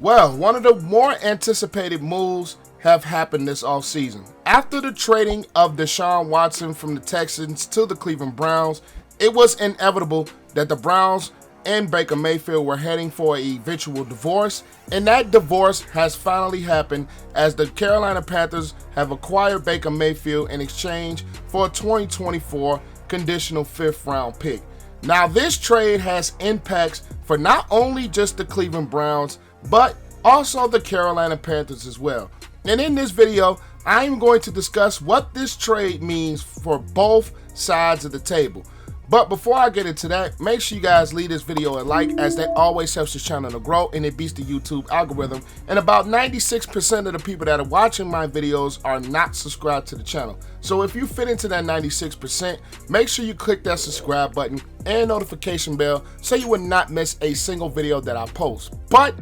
Well, one of the more anticipated moves have happened this offseason. After the trading of Deshaun Watson from the Texans to the Cleveland Browns, it was inevitable that the Browns and Baker Mayfield were heading for an eventual divorce, and that divorce has finally happened as the Carolina Panthers have acquired Baker Mayfield in exchange for a 2024 conditional 5th round pick. Now, this trade has impacts for not only just the Cleveland Browns, but also the Carolina Panthers as well. And in this video, I'm going to discuss what this trade means for both sides of the table. But before I get into that, make sure you guys leave this video a like, as that always helps this channel to grow and it beats the YouTube algorithm. And about 96% of the people that are watching my videos are not subscribed to the channel. So if you fit into that 96%, make sure you click that subscribe button and notification bell so you will not miss a single video that I post. But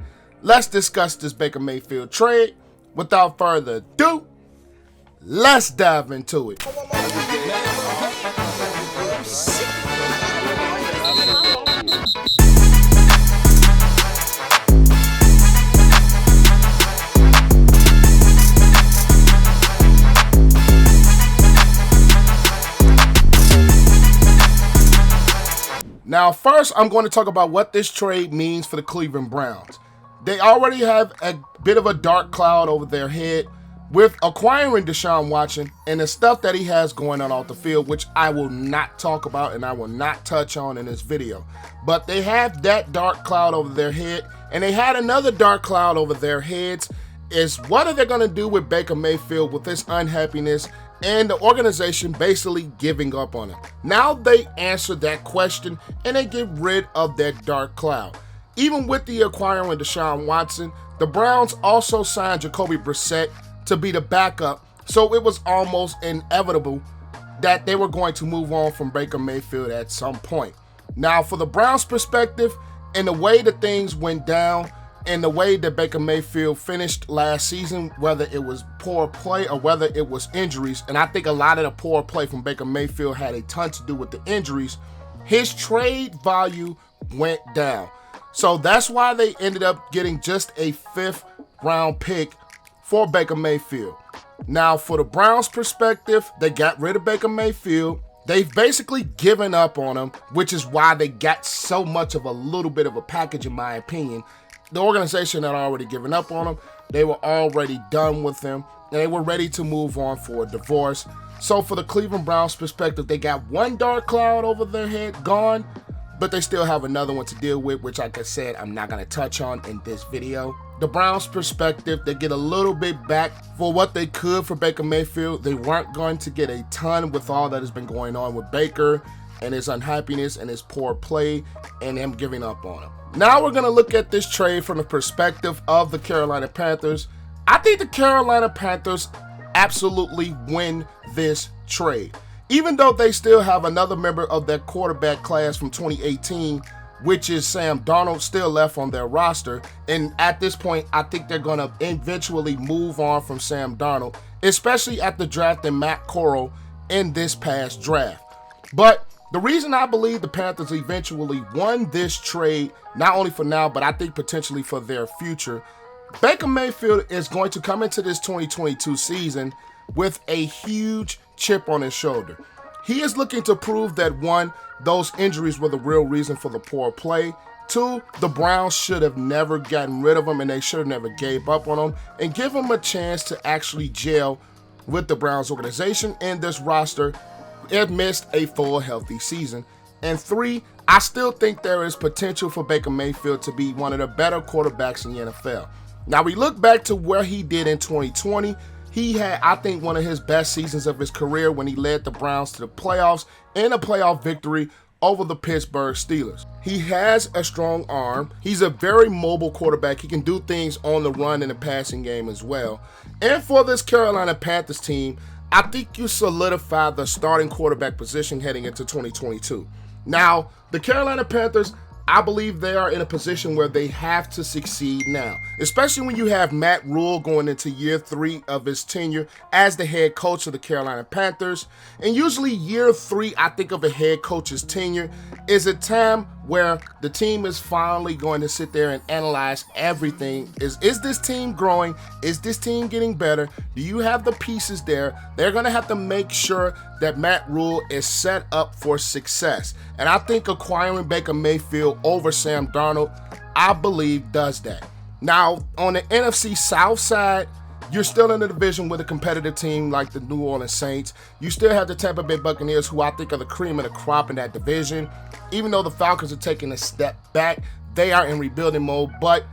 let's discuss this Baker Mayfield trade. Without further ado, let's dive into it. Now, first, I'm going to talk about what this trade means for the Cleveland Browns. They already have a bit of a dark cloud over their head with acquiring Deshaun Watson and the stuff that he has going on off the field, which I will not talk about and I will not touch on in this video. But they have that dark cloud over their head, and they had another dark cloud over their heads, is what are they going to do with Baker Mayfield with this unhappiness and the organization basically giving up on him. Now they answer that question and they get rid of that dark cloud. Even with the acquiring Deshaun Watson, the Browns also signed Jacoby Brissett to be the backup, so it was almost inevitable that they were going to move on from Baker Mayfield at some point. Now, for the Browns' perspective, and the way that things went down, and the way that Baker Mayfield finished last season, whether it was poor play or whether it was injuries, and I think a lot of the poor play from Baker Mayfield had a ton to do with the injuries, his trade value went down. So that's why they ended up getting just a 5th round pick for Baker Mayfield. Now, for the Browns' perspective, they got rid of Baker Mayfield. They've basically given up on him, which is why they got so much of a little bit of a package, in my opinion. The organization had already given up on him. They were already done with him, and they were ready to move on for a divorce. So for the Cleveland Browns' perspective, they got one dark cloud over their head gone, but they still have another one to deal with, which, like I said, I'm not going to touch on in this video. The Browns' perspective, they get a little bit back for what they could for Baker Mayfield. They weren't going to get a ton with all that has been going on with Baker and his unhappiness and his poor play and him giving up on him. Now we're going to look at this trade from the perspective of the Carolina Panthers. I think the Carolina Panthers absolutely win this trade. Even though they still have another member of their quarterback class from 2018, which is Sam Darnold, still left on their roster. And at this point, I think they're going to eventually move on from Sam Darnold, especially after drafting Matt Corral in this past draft. But the reason I believe the Panthers eventually won this trade, not only for now, but I think potentially for their future, Baker Mayfield is going to come into this 2022 season with a huge chip on his shoulder. He is looking to prove that, one, those injuries were the real reason for the poor play. Two, the Browns should have never gotten rid of him, and they should have never gave up on him, and give him a chance to actually gel with the Browns organization and this roster amidst a full healthy season. And three, I still think there is potential for Baker Mayfield to be one of the better quarterbacks in the NFL. Now, we look back to where he did in 2020. He had, I think, one of his best seasons of his career when he led the Browns to the playoffs and a playoff victory over the Pittsburgh Steelers. He has a strong arm. He's a very mobile quarterback. He can do things on the run in the passing game as well. And for this Carolina Panthers team, I think you solidify the starting quarterback position heading into 2022. Now, the Carolina Panthers, I believe they are in a position where they have to succeed now, especially when you have Matt Rhule going into year 3 of his tenure as the head coach of the Carolina Panthers. And usually year 3, I think, of a head coach's tenure is a time where the team is finally going to sit there and analyze everything. Is this team growing? Is this team getting better? Do you have the pieces there? They're going to have to make sure that Matt Rhule is set up for success. And I think acquiring Baker Mayfield over Sam Darnold, I believe, does that. Now, on the NFC South side, you're still in the division with a competitive team like the New Orleans Saints. You still have the Tampa Bay Buccaneers, who I think are the cream of the crop in that division. Even though the Falcons are taking a step back, they are in rebuilding mode. But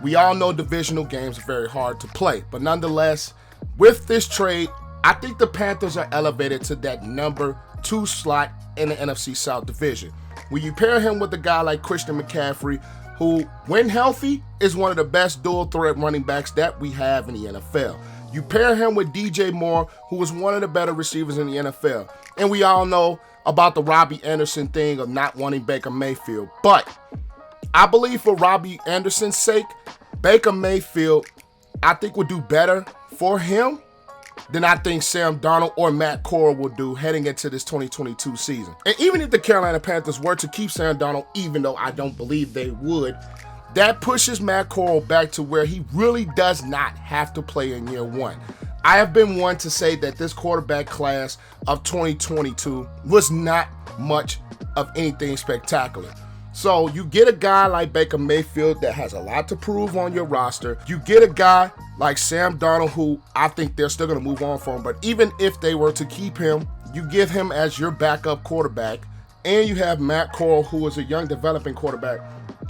we all know divisional games are very hard to play. But nonetheless, with this trade, I think the Panthers are elevated to that number 2 slot in the NFC South division. When you pair him with a guy like Christian McCaffrey, who, when healthy, is one of the best dual threat running backs that we have in the NFL. You pair him with DJ Moore, who is one of the better receivers in the NFL. And we all know about the Robbie Anderson thing of not wanting Baker Mayfield. But I believe for Robbie Anderson's sake, Baker Mayfield, I think, would do better for him than I think Sam Darnold or Matt Corral will do heading into this 2022 season. And even if the Carolina Panthers were to keep Sam Darnold, even though I don't believe they would, that pushes Matt Corral back to where he really does not have to play in year 1. I have been one to say that this quarterback class of 2022 was not much of anything spectacular. So you get a guy like Baker Mayfield that has a lot to prove on your roster. You get a guy like Sam Darnold, who I think they're still going to move on from. But even if they were to keep him, you give him as your backup quarterback. And you have Matt Corral, who is a young developing quarterback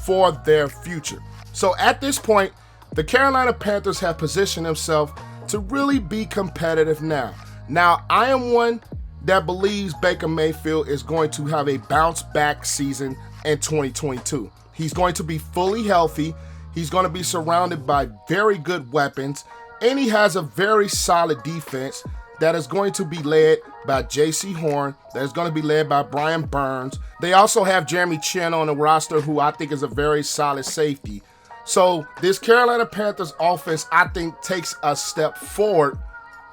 for their future. So at this point, the Carolina Panthers have positioned themselves to really be competitive now. Now, I am one that believes Baker Mayfield is going to have a bounce back season in 2022. He's going to be fully healthy. He's going to be surrounded by very good weapons, and he has a very solid defense that is going to be led by J.C. Horn, that is going to be led by Brian Burns. They also have Jeremy Chin on the roster, who I think is a very solid safety. So this Carolina Panthers offense, I think, takes a step forward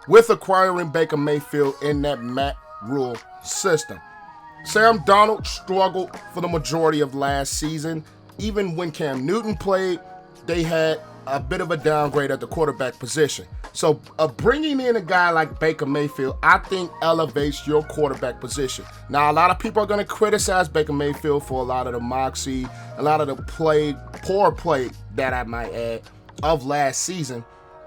with acquiring Baker Mayfield in that Matt Rhule system. Sam Darnold struggled for the majority of last season. Even when Cam Newton played, they had a bit of a downgrade at the quarterback position. So bringing in a guy like Baker Mayfield, I think, elevates your quarterback position. Now, a lot of people are going to criticize Baker Mayfield for a lot of the moxie, a lot of the poor play that I might add, of last season.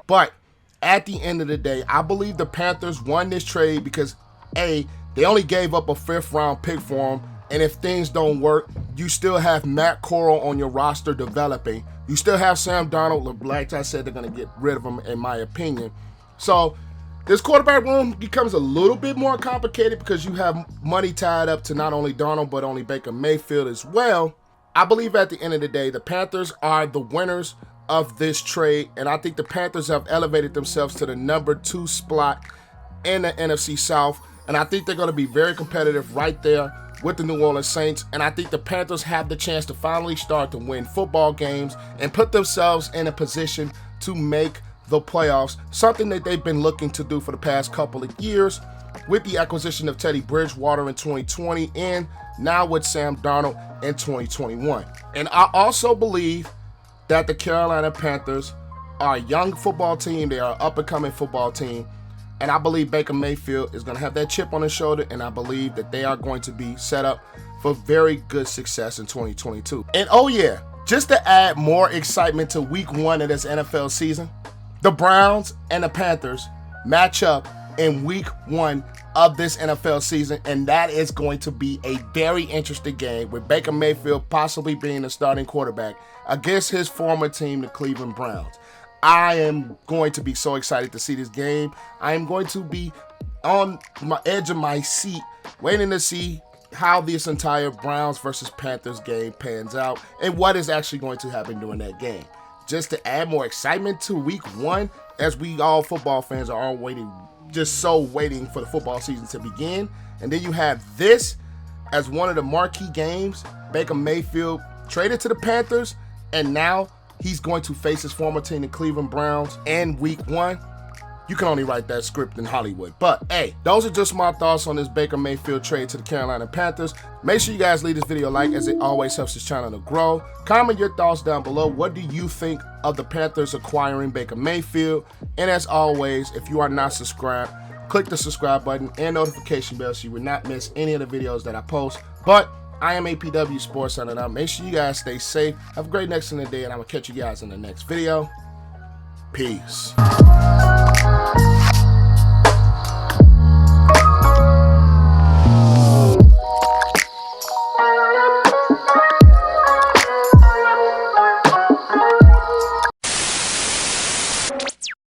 But at the end of the day, I believe the Panthers won this trade because, A, they only gave up a 5th-round pick for him, and if things don't work, you still have Matt Corral on your roster developing. You still have Sam Darnold. Like I said, they're going to get rid of him, in my opinion. So this quarterback room becomes a little bit more complicated because you have money tied up to not only Darnold, but only Baker Mayfield as well. I believe at the end of the day, the Panthers are the winners of this trade, and I think the Panthers have elevated themselves to the number 2 spot in the NFC South. And I think they're going to be very competitive right there with the New Orleans Saints. And I think the Panthers have the chance to finally start to win football games and put themselves in a position to make the playoffs, something that they've been looking to do for the past couple of years with the acquisition of Teddy Bridgewater in 2020 and now with Sam Darnold in 2021. And I also believe that the Carolina Panthers are a young football team. They are an up-and-coming football team. And I believe Baker Mayfield is going to have that chip on his shoulder, and I believe that they are going to be set up for very good success in 2022. And oh yeah, just to add more excitement to week 1 of this NFL season, the Browns and the Panthers match up in week 1 of this NFL season, and that is going to be a very interesting game with Baker Mayfield possibly being the starting quarterback against his former team, the Cleveland Browns. I am going to be so excited to see this game. I am going to be on my edge of my seat waiting to see how this entire Browns versus Panthers game pans out and what is actually going to happen during that game. Just to add more excitement to week 1, as we all football fans are all waiting for the football season to begin. And then you have this as one of the marquee games, Baker Mayfield traded to the Panthers, and now he's going to face his former team, the Cleveland Browns, in week 1. You can only write that script in Hollywood. But hey, those are just my thoughts on this Baker Mayfield trade to the Carolina Panthers. Make sure you guys leave this video a like, as it always helps this channel to grow. Comment your thoughts down below. What do you think of the Panthers acquiring Baker Mayfield? And as always, if you are not subscribed, click the subscribe button and notification bell so you will not miss any of the videos that I post. But I am APW Sports signing out. Make sure you guys stay safe. Have a great next in the day, and I will catch you guys in the next video. Peace.